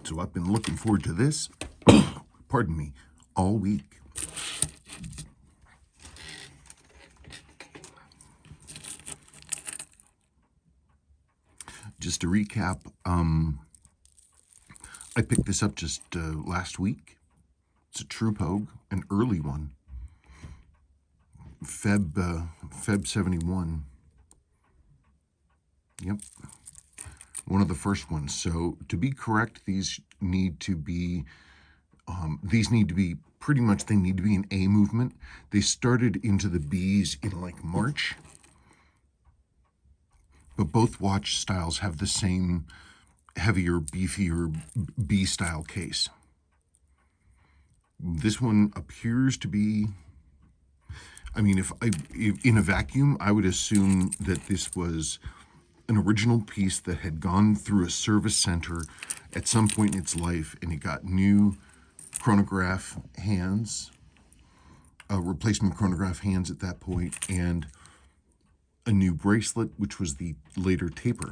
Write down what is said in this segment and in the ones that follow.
So I've been looking forward to this, pardon me, all week. Just to recap, I picked this up just last week. It's a True Pogue, an early one. Feb 71. Yep. One of the first ones. So to be correct, these need to be pretty much, they need to be an A movement. They started into the Bs in like March. But both watch styles have the same heavier, beefier B style case. This one appears to be, I mean, if in a vacuum, I would assume that this was an original piece that had gone through a service center at some point in its life, and it got new chronograph hands, replacement chronograph hands at that point, and a new bracelet, which was the later taper.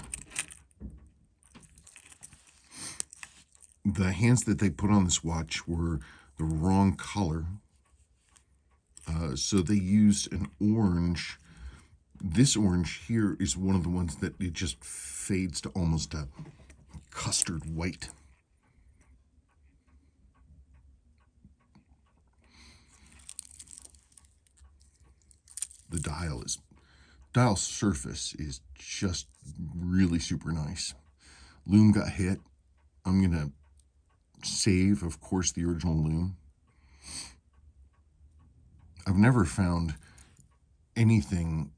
The hands that they put on this watch were the wrong color, so they used an orange. This orange here is one of the ones that it just fades to almost a custard white. The dial surface is just really super nice. Loom got hit. I'm gonna save, of course, the original loom. I've never found anything.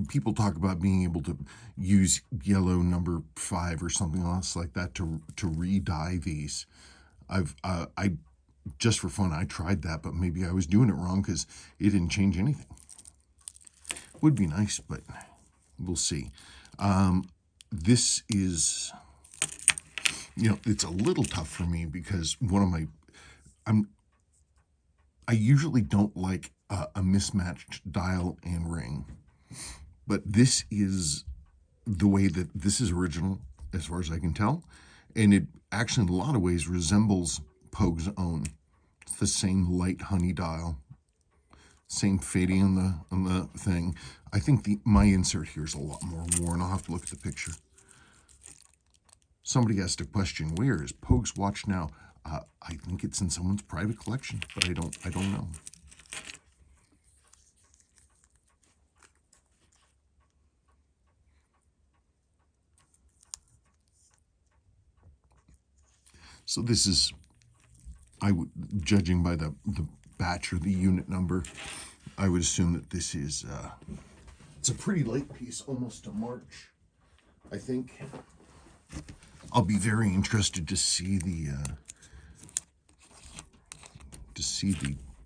People talk about being able to use yellow number 5 or something else like that to re-dye these. I just for fun, I tried that, but maybe I was doing it wrong because it didn't change anything. Would be nice, but we'll see. This is, it's a little tough for me because I usually don't like a mismatched dial and ring, but this is the way that this is original as far as I can tell, and it actually in a lot of ways resembles Pogue's own. It's the same light honey dial, same fading on the thing. I think my insert here is a lot more worn. I'll have to look at the picture. Somebody asked a question, where is Pogue's watch now? I think it's in someone's private collection, but I don't know. So this is, judging by the batch or the unit number, I would assume that this is, it's a pretty late piece, almost to March, I think. I'll be very interested to see the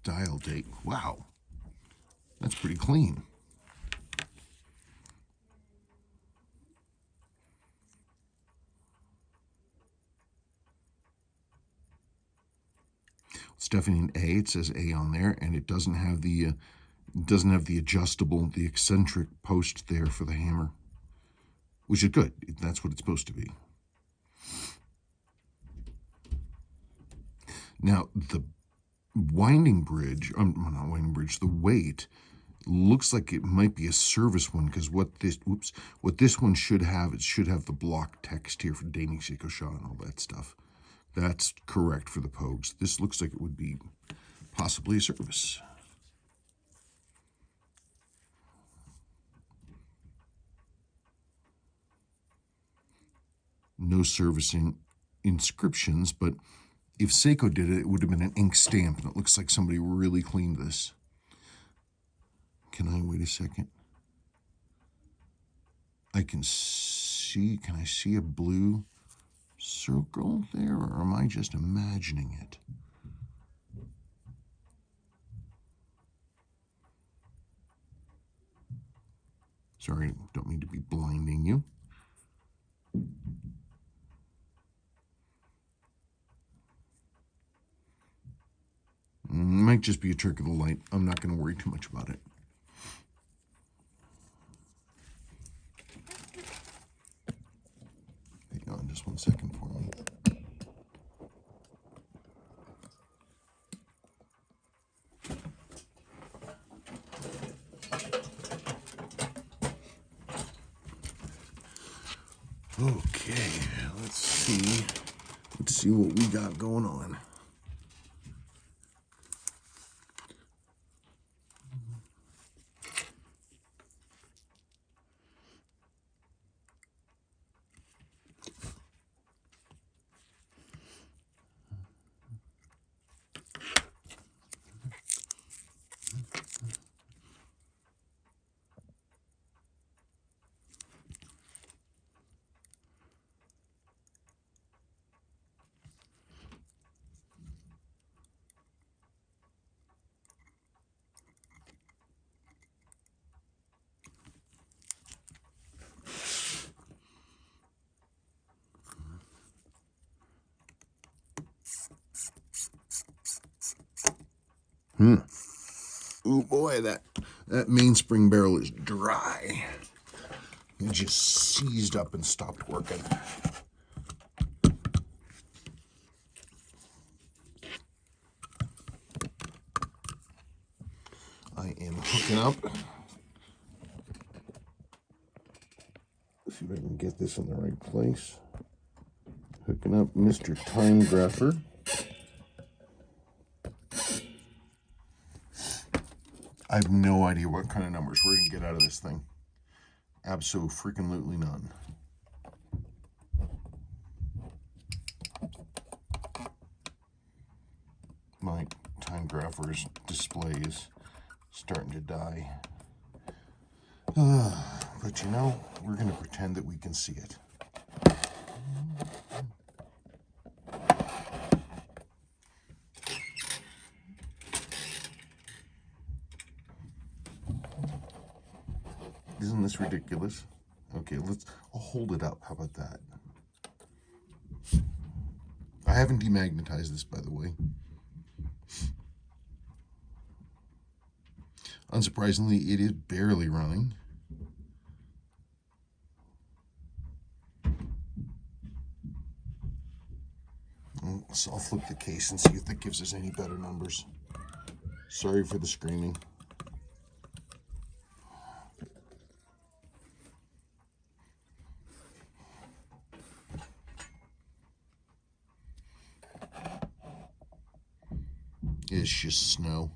dial date. Wow, that's pretty clean. It's definitely an A. It says A on there, and it doesn't have the adjustable, the eccentric post there for the hammer, which is good. That's what it's supposed to be. Now, the winding bridge, not winding bridge, the weight looks like it might be a service one, because what this one should have, it should have the block text here for Dating Shikosha and all that stuff. That's correct for the Pogues. This looks like it would be possibly a service. No servicing inscriptions, but if Seiko did it, it would have been an ink stamp, and it looks like somebody really cleaned this. Can I wait a second? Can I see a blue circle there, or am I just imagining it? Sorry, don't mean to be blinding you. Might just be a trick of the light. I'm not going to worry too much about it. Hang on just one second for me. Okay, let's see. Let's see what we got going on. Oh boy, that mainspring barrel is dry. It just seized up and stopped working. I am hooking up. See if I can get this in the right place. Hooking up Mr. Time Grapher. I have no idea what kind of numbers we're going to get out of this thing. Abso-freaking-lutely none. My time grapher's display is starting to die. But you know, we're going to pretend that we can see it. Isn't this ridiculous? Okay, I'll hold it up. How about that? I haven't demagnetized this, by the way. Unsurprisingly, it is barely running. So I'll flip the case and see if that gives us any better numbers. Sorry for the screaming. It's just snow.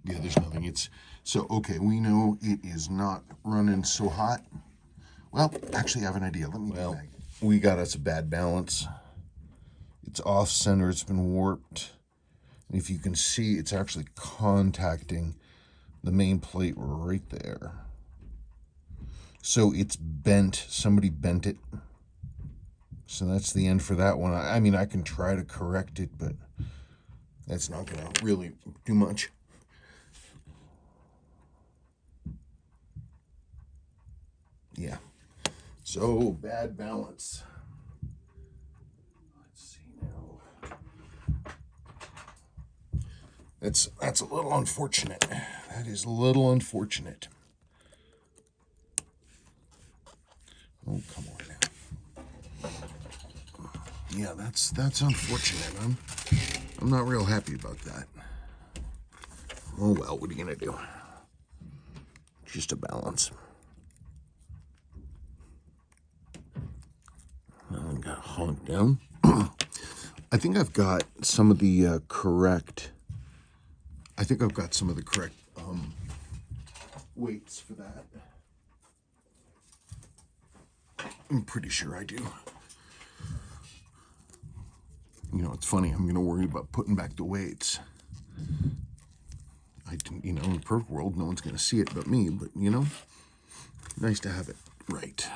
Yeah, there's nothing. So okay, we know it is not running so hot. Well, actually I have an idea. We got us a bad balance. It's off center, it's been warped. And if you can see, it's actually contacting the main plate right there. So it's bent. Somebody bent it. So that's the end for that one. I mean, I can try to correct it, but that's not going to really do much. Yeah. So, bad balance. Let's see now. That's a little unfortunate. That is a little unfortunate. Oh, come on now. Yeah, that's unfortunate. I'm not real happy about that. Oh well, what are you gonna do? Just a balance. I got honked down. I think I've got some of the correct. I think I've got some of the correct weights for that. I'm pretty sure I do. You know, it's funny. I'm gonna worry about putting back the weights. In a perfect world, no one's gonna see it but me. But you know, nice to have it right.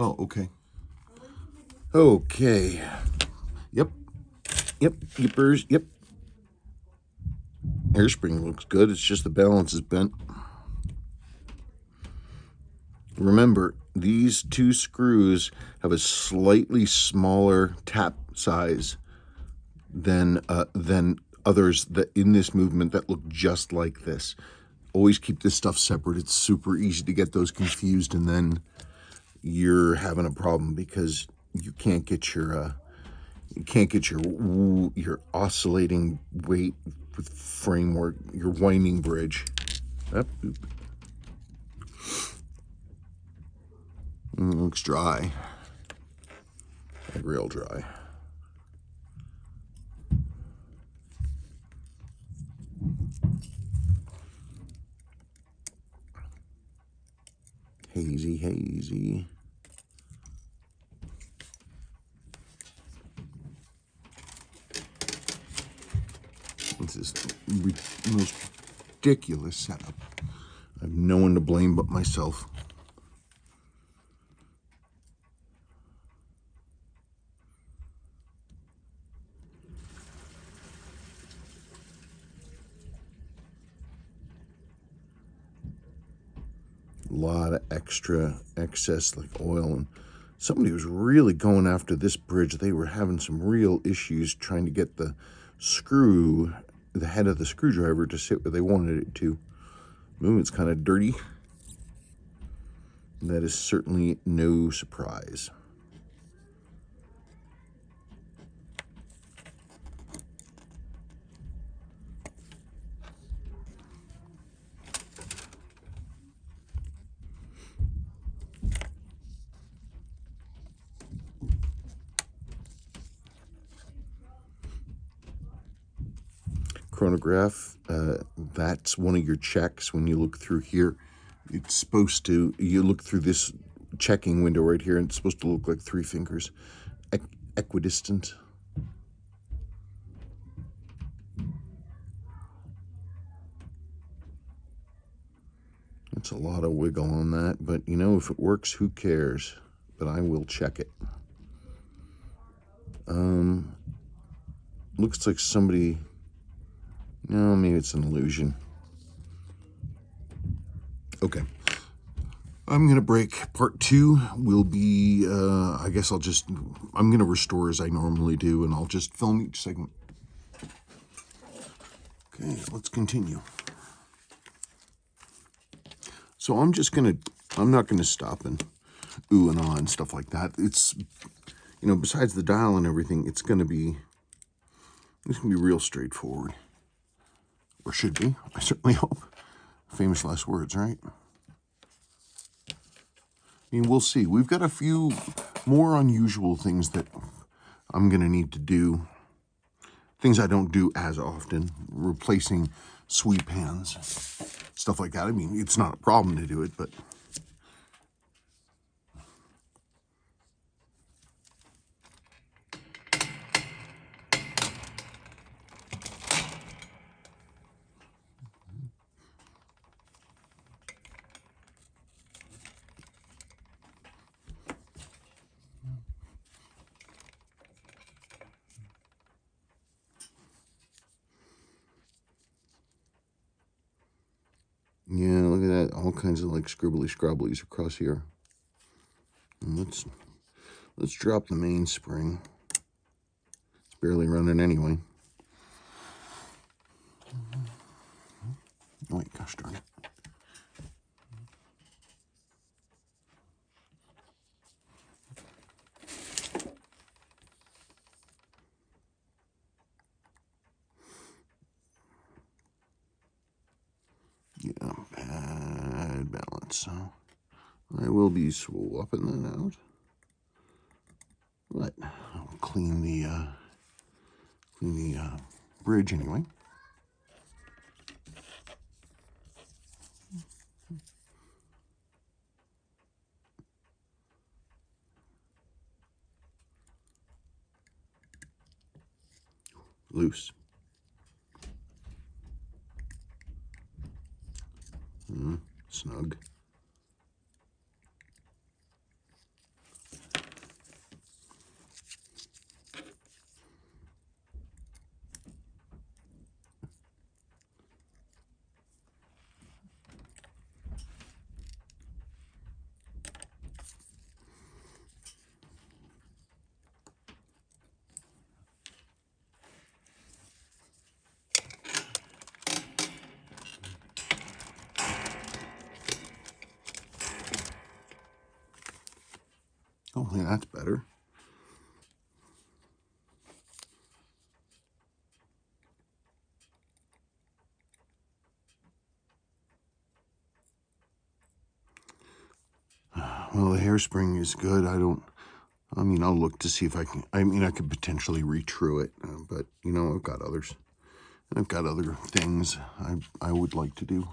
Oh, okay. Okay. Yep. Yep. Yippers. Yep. Hairspring looks good. It's just the balance is bent. Remember, these two screws have a slightly smaller tap size than others that in this movement that look just like this. Always keep this stuff separate. It's super easy to get those confused, and then you're having a problem because you can't get your your oscillating weight framework, your winding bridge. It looks dry, like real dry. Hazy, hazy. This is the most ridiculous setup. I have no one to blame but myself. A lot of excess like oil, and somebody was really going after this bridge. They were having some real issues trying to get the head of the screwdriver to sit where they wanted it to. Movement's kind of dirty. That is certainly no surprise. Chronograph, that's one of your checks when you look through here. It's supposed to, you look through this checking window right here, and it's supposed to look like 3 fingers. Equidistant. That's a lot of wiggle on that, but you know, if it works, who cares? But I will check it. Looks like somebody, no, maybe it's an illusion. Okay. I'm going to break. Part 2 will be, I guess I'm going to restore as I normally do, and I'll just film each segment. Okay, let's continue. So I'm not going to stop and ooh and ah and stuff like that. It's, you know, besides the dial and everything, it's going to be real straightforward. Or should be, I certainly hope. Famous last words, right? I mean, we'll see. We've got a few more unusual things that I'm going to need to do. Things I don't do as often. Replacing sweep pans. Stuff like that. I mean, it's not a problem to do it, but... yeah, look at that. All kinds of like scribbly scrubblies across here. And let's drop the mainspring. It's barely running anyway. Oh, wait, gosh darn it. Yeah, bad balance. So I will be swapping that out. But I'll clean the bridge anyway. Loose. Snug. Yeah, that's better. Well, the hairspring is good. I mean, I'll look to see if I can, I could potentially retrue it, but, you know, I've got others. I've got other things I would like to do.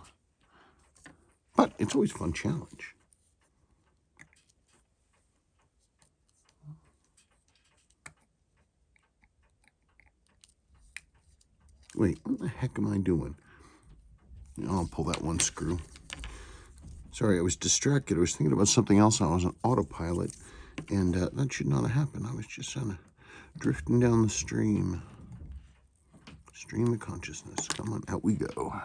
But it's always a fun challenge. Wait, what the heck am I doing? I'll pull that one screw. Sorry, I was distracted. I was thinking about something else. I was on autopilot, and that should not have happened. I was just kind of drifting down the stream. Stream of consciousness. Come on, out we go.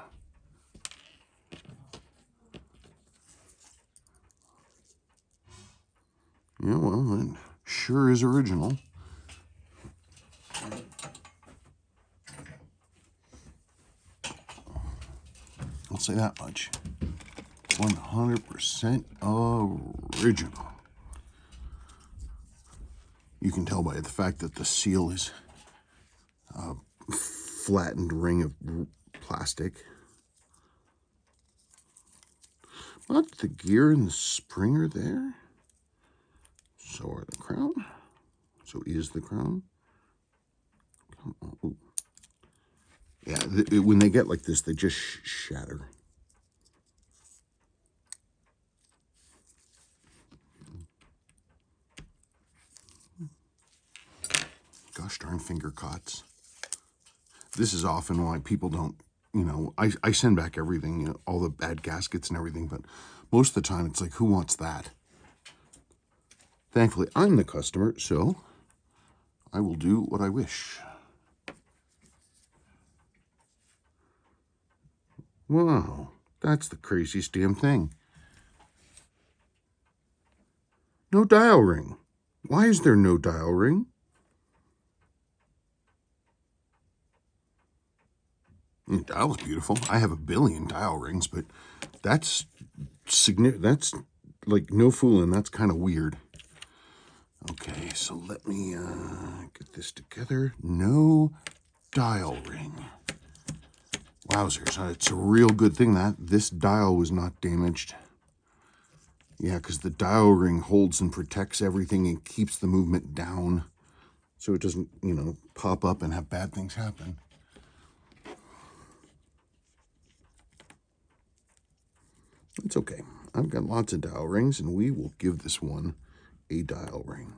Yeah, well, that sure is original. I'll say that much. 100% original. You can tell by the fact that the seal is a flattened ring of plastic. But the gear and the spring are there. So are the crown. So is the crown. Come on. Ooh. Yeah, when they get like this, they just shatter. Gosh darn finger cots. This is often why people don't, you know, I send back everything, you know, all the bad gaskets and everything, but most of the time it's like, who wants that? Thankfully, I'm the customer, so I will do what I wish. Wow, that's the craziest damn thing. No dial ring. Why is there no dial ring? The dial's beautiful. I have a billion dial rings, but that's significant. That's like no fooling. That's kind of weird. Okay, so let me get this together. No dial ring. Wowzers, it's a real good thing that this dial was not damaged. Yeah, because the dial ring holds and protects everything and keeps the movement down so it doesn't, you know, pop up and have bad things happen. It's okay. I've got lots of dial rings, and we will give this one a dial ring.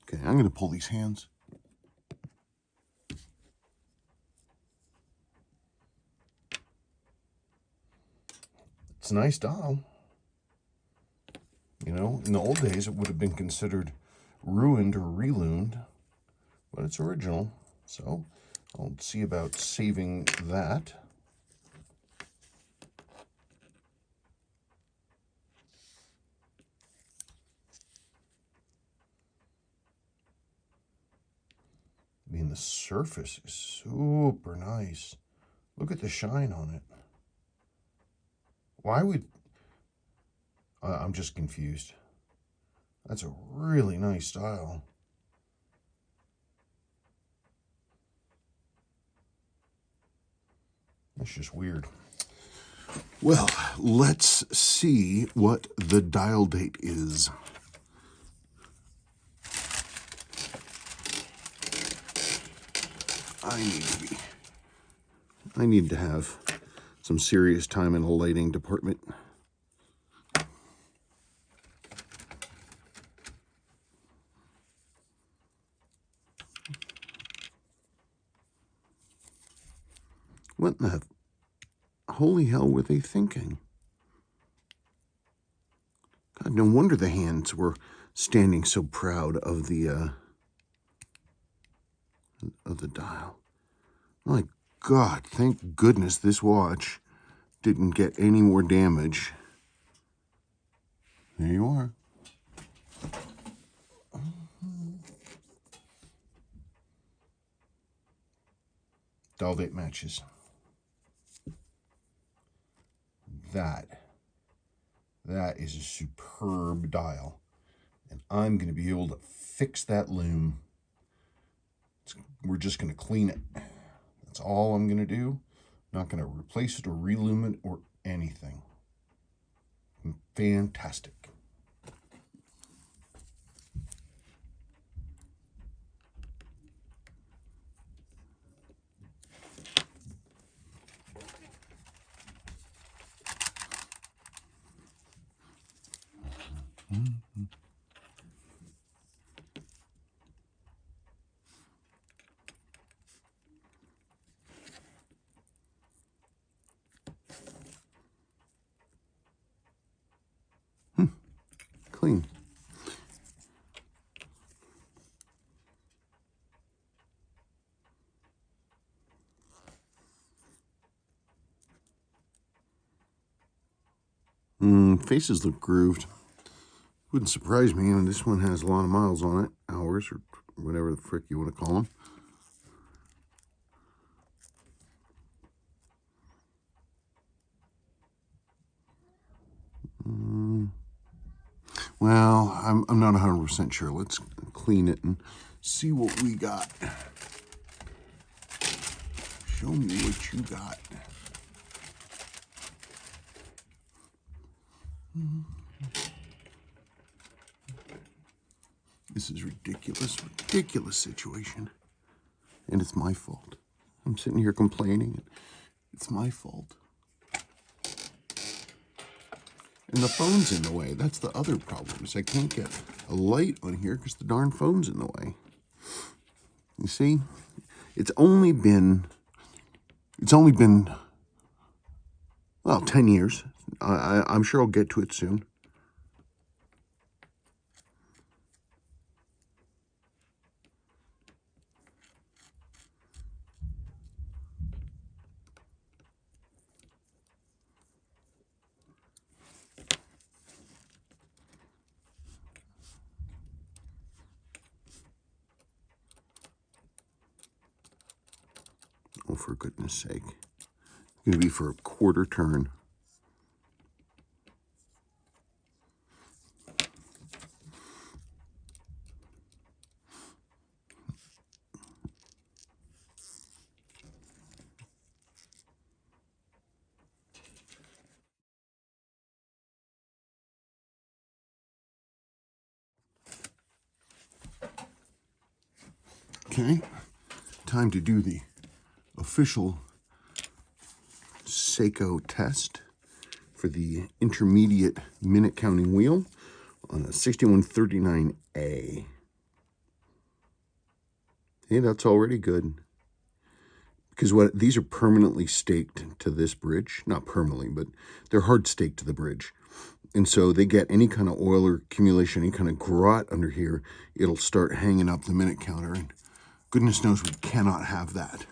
Okay, I'm going to pull these hands. It's a nice dial. You know, in the old days, it would have been considered ruined or reluned, but it's original. So I'll see about saving that. I mean, the surface is super nice. Look at the shine on it. Why would... I'm just confused. That's a really nice style. That's just weird. Well, let's see what the dial date is. I need to have some serious time in the lighting department. What the holy hell were they thinking? God, no wonder the hands were standing so proud of the dial. My God, thank goodness this watch didn't get any more damage. There you are. Dial date matches. that. That is a superb dial. And I'm going to be able to fix that loom. We're just going to clean it. That's all I'm going to do. Not going to replace it or reloom it or anything. Fantastic. Clean. Faces look grooved. Wouldn't surprise me. I mean, this one has a lot of miles on it, hours or whatever the frick you want to call them. Well, I'm not 100% sure. Let's clean it and see what we got. Show me what you got. This is ridiculous situation. And it's my fault. I'm sitting here complaining. It's my fault. And the phone's in the way. That's the other problem, is I can't get a light on here because the darn phone's in the way. You see? It's only been, well, 10 years. I'm sure I'll get to it soon. Oh, for goodness sake. It's going to be for a quarter turn. Okay, time to do the official Seiko test for the intermediate minute counting wheel on a 6139A. Hey, that's already good. Because these are permanently staked to this bridge. Not permanently, but they're hard staked to the bridge. And so they get any kind of oil or accumulation, any kind of grot under here, it'll start hanging up the minute counter. And goodness knows we cannot have that.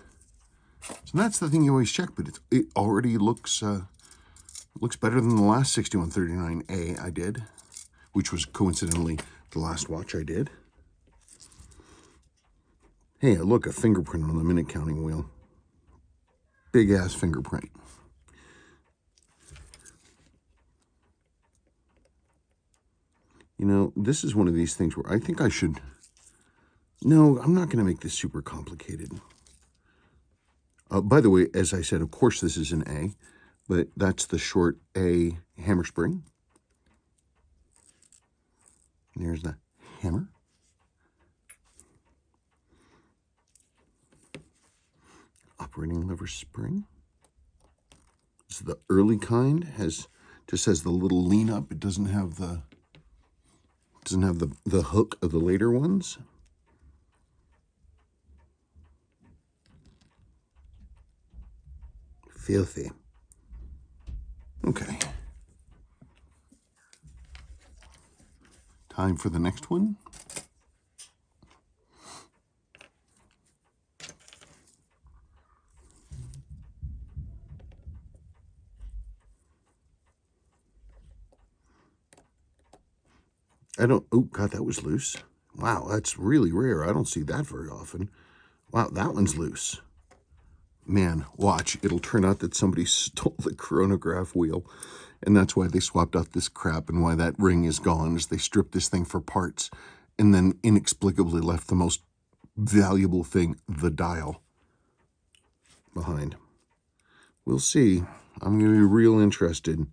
So that's the thing you always check, but it already looks better than the last 6139A I did, which was coincidentally the last watch I did. Hey, look, a fingerprint on the minute counting wheel. Big ass fingerprint. You know, this is one of these things where I think I should... No, I'm not going to make this super complicated. By the way, as I said, of course this is an A, but that's the short A hammer spring. There's the hammer. Operating lever spring. This is the early kind. Just has the little lean up. It doesn't have the hook of the later ones. Filthy. Okay. Time for the next one. Oh God, that was loose. Wow, that's really rare. I don't see that very often. Wow, that one's loose. Man, watch. It'll turn out that somebody stole the chronograph wheel. And that's why they swapped out this crap and why that ring is gone, is they stripped this thing for parts and then inexplicably left the most valuable thing, the dial, behind. We'll see. I'm going to be real interested.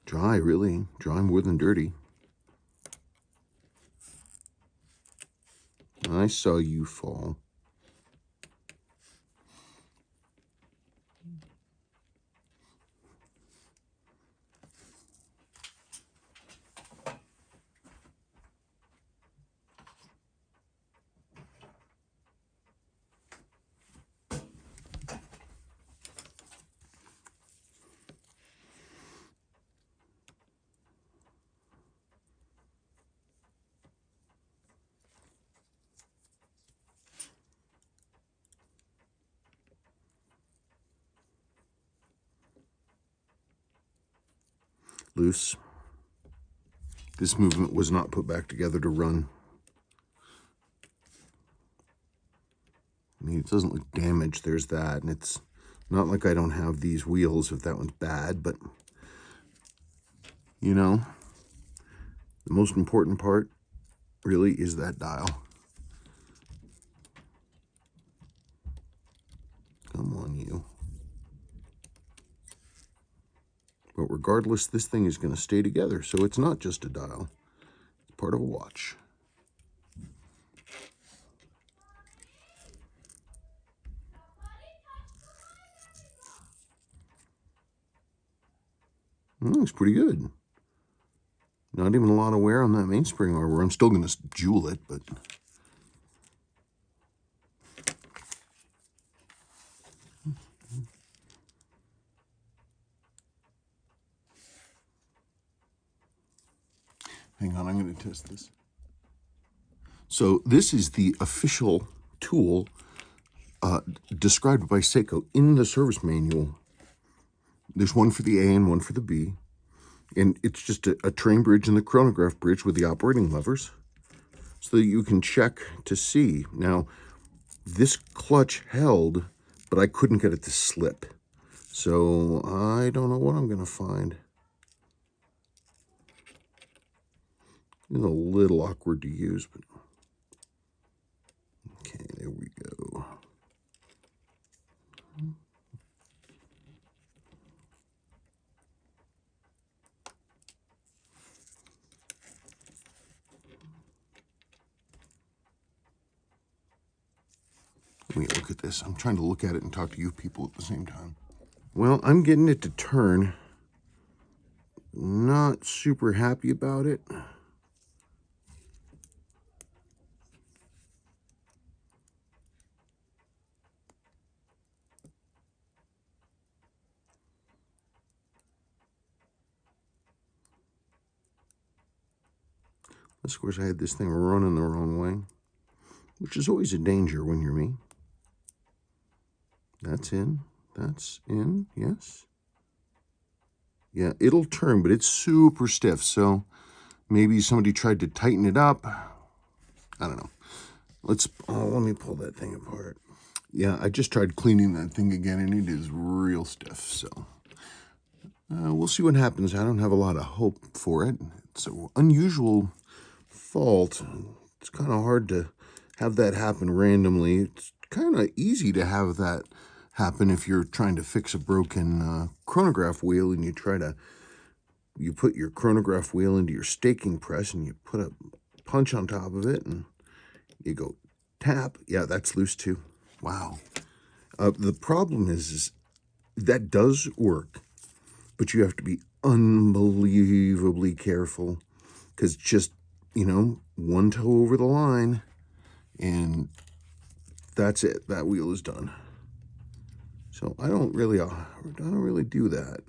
Dry, really. Dry more than dirty. I saw you fall. Loose. This movement was not put back together to run. I mean, it doesn't look damaged. There's that. And it's not like I don't have these wheels if that one's bad, but, you know, the most important part really is that dial. Come on, you. But regardless, this thing is going to stay together, so it's not just a dial. It's part of a watch. Looks pretty good. Not even a lot of wear on that mainspring arbor. I'm still going to jewel it, but... Hang on, I'm going to test this. So this is the official tool described by Seiko in the service manual. There's one for the A and one for the B. And it's just a train bridge and the chronograph bridge with the operating levers so that you can check to see. Now, this clutch held, but I couldn't get it to slip. So I don't know what I'm going to find. It's a little awkward to use, but okay, there we go. Let me look at this. I'm trying to look at it and talk to you people at the same time. Well, I'm getting it to turn. Not super happy about it. Of course, I had this thing running the wrong way, which is always a danger when you're me. That's in. That's in. Yes. Yeah, it'll turn, but it's super stiff. So maybe somebody tried to tighten it up. I don't know. Let me pull that thing apart. Yeah, I just tried cleaning that thing again, and it is real stiff. So we'll see what happens. I don't have a lot of hope for it. It's an unusual fault. It's kind of hard to have that happen randomly. It's kind of easy to have that happen if you're trying to fix a broken chronograph wheel and you put your chronograph wheel into your staking press and you put a punch on top of it and you go tap. Yeah, that's loose too. Wow. The problem is that does work, but you have to be unbelievably careful because just, one toe over the line and that's it. That wheel is done. So I don't really do that.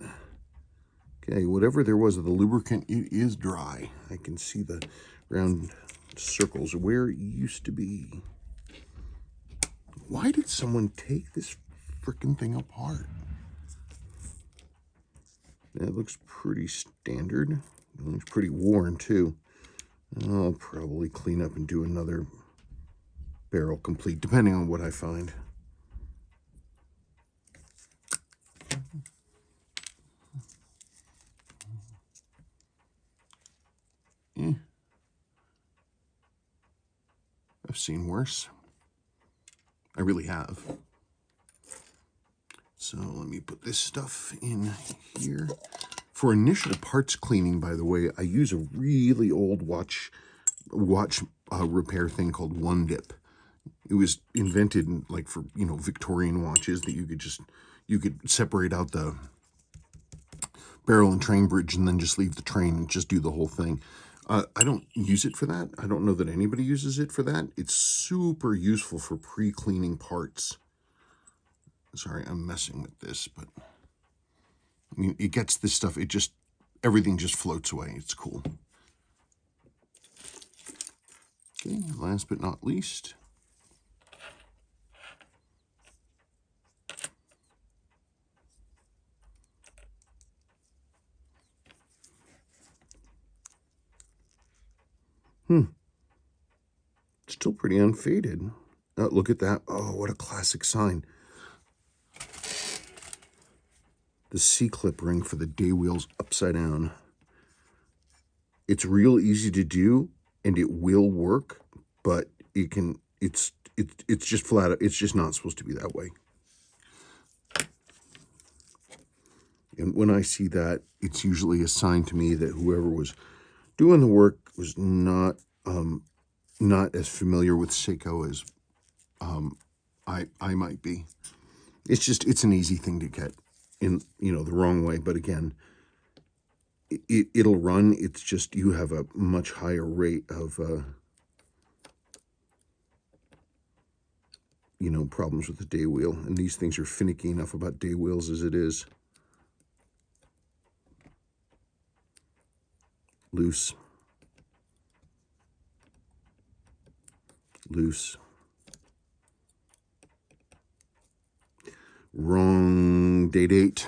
Okay, whatever there was of the lubricant, it is dry. I can see the round circles where it used to be. Why did someone take this frickin' thing apart? That looks pretty standard. It looks pretty worn too. I'll probably clean up and do another barrel complete, depending on what I find. I've seen worse. I really have. So let me put this stuff in here. For initial parts cleaning, by the way, I use a really old watch repair thing called One Dip. It was invented like for, you know, Victorian watches that you could separate out the barrel and train bridge and then just leave the train and just do the whole thing. I don't use it for that. I don't know that anybody uses it for that. It's super useful for pre-cleaning parts. Sorry, I'm messing with this, but I mean, it gets this stuff, everything just floats away. It's cool. Okay, last but not least, still pretty unfaded. Look at that. Oh, what a classic sign. The C-clip ring for the day wheels upside down. It's real easy to do, and it will work, but it's just flat out, it's just not supposed to be that way. And when I see that, it's usually a sign to me that whoever was doing the work was not as familiar with Seiko as I might be. It's an easy thing to get in, you know, the wrong way. But again, it'll run. It's just you have a much higher rate of, you know, problems with the day wheel. And these things are finicky enough about day wheels as it is. Loose. Loose. Wrong date.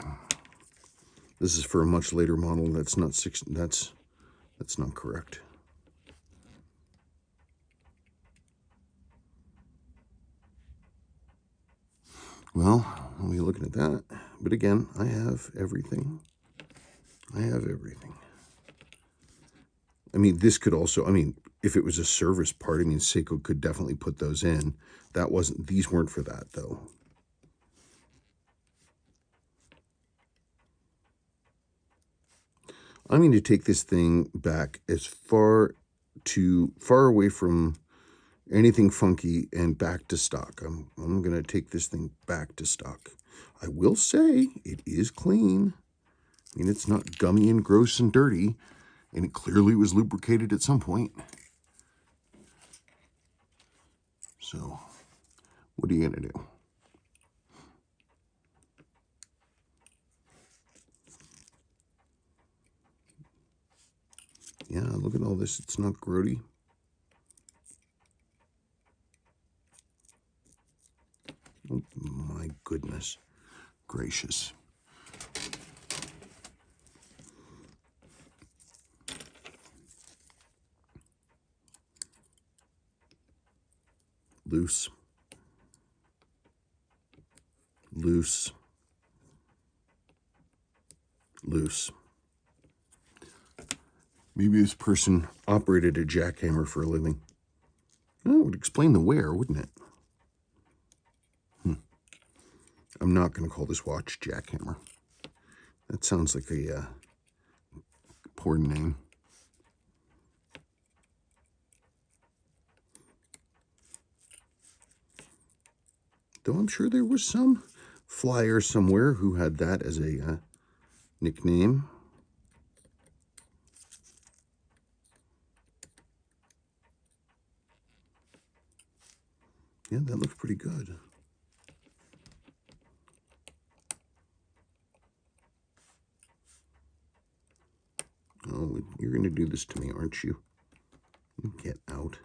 This is for a much later model. That's not that's not correct. Well, I'll be looking at that. But again, I have everything. I have everything. I mean, this could also, I mean, if it was a service part, I mean, Seiko could definitely put those in. These weren't for that, though. I'm going to take this thing back as far away from anything funky and back to stock. I'm going to take this thing back to stock. I will say it is clean. I mean, it's not gummy and gross and dirty, and it clearly was lubricated at some point. So, what are you going to do? Yeah, look at all this. It's not grody. Oh, my goodness gracious. Loose. Loose. Loose. Maybe this person operated a jackhammer for a living. That would explain the wear, wouldn't it? I'm not going to call this watch jackhammer. That sounds like a poor name. Though I'm sure there was some flyer somewhere who had that as a nickname. Yeah, that looks pretty good. Oh, you're going to do this to me, aren't you? Get out.